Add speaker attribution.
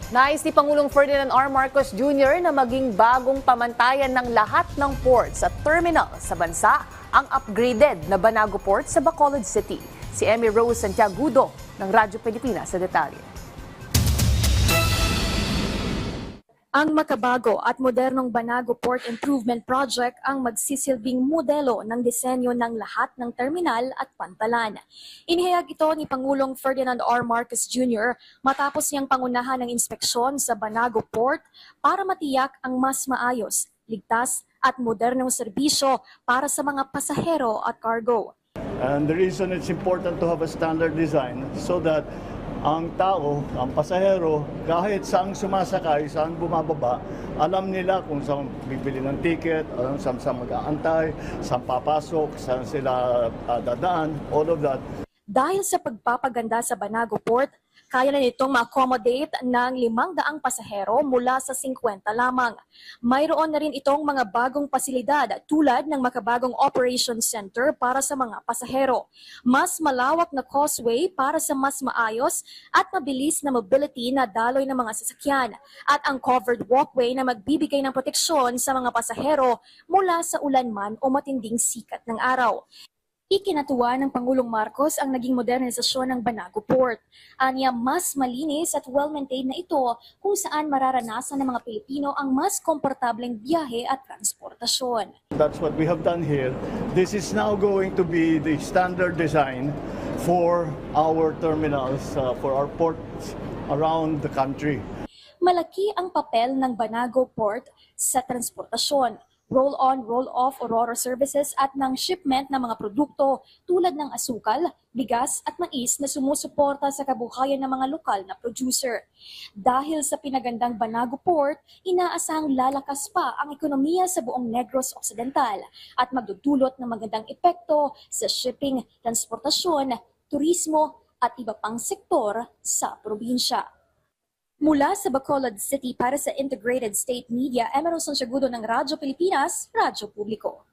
Speaker 1: Nais ni Pangulong Ferdinand R. Marcos Jr. na maging bagong pamantayan ng lahat ng ports at terminal sa bansa ang upgraded na Banago Port sa Bacolod City. Si Emmy Rose Santiagudo ng Radyo Pilipinas sa detalye.
Speaker 2: Ang makabago at modernong Banago Port Improvement Project ang magsisilbing modelo ng disenyo ng lahat ng terminal at pantalan. Inihayag ito ni Pangulong Ferdinand R. Marcos Jr. matapos niyang pangunahan ng inspeksyon sa Banago Port para matiyak ang mas maayos, ligtas at modernong serbisyo para sa mga pasahero at cargo.
Speaker 3: And the reason it's important to have a standard design so that ang tao, ang pasahero, kahit saan sumasakay, saan bumababa, alam nila kung saan bibili ng ticket, saan mag-aantay, saan papasok, saan sila dadaan, all of that.
Speaker 2: Dahil sa pagpapaganda sa Banago Port, kaya na nitong ma-accommodate ng 500 pasahero mula sa 50 lamang. Mayroon na rin itong mga bagong pasilidad tulad ng makabagong Operation Center para sa mga pasahero, mas malawak na causeway para sa mas maayos at mabilis na mobility na daloy ng mga sasakyan, at ang covered walkway na magbibigay ng proteksyon sa mga pasahero mula sa ulan man o matinding sikat ng araw. Ikinatuwa ng Pangulong Marcos ang naging modernisasyon ng Banago Port. Aniya, mas malinis at well-maintained na ito kung saan mararanasan ng mga Pilipino ang mas komportableng biyahe at transportasyon.
Speaker 3: That's what we have done here. This is now going to be the standard design for our terminals, for our ports around the country.
Speaker 2: Malaki ang papel ng Banago Port sa transportasyon, roll-on, roll-off o ro-ro services at ng shipment ng mga produkto tulad ng asukal, bigas at mais na sumusuporta sa kabuhayan ng mga lokal na producer. Dahil sa pinagandang Banago Port, inaasahang lalakas pa ang ekonomiya sa buong Negros Occidental at magdudulot ng magandang epekto sa shipping, transportasyon, turismo at iba pang sektor sa probinsya. Mula sa Bacolod City para sa Integrated State Media, Emmy Rose Santiagudo ng Radyo Pilipinas, Radyo Publiko.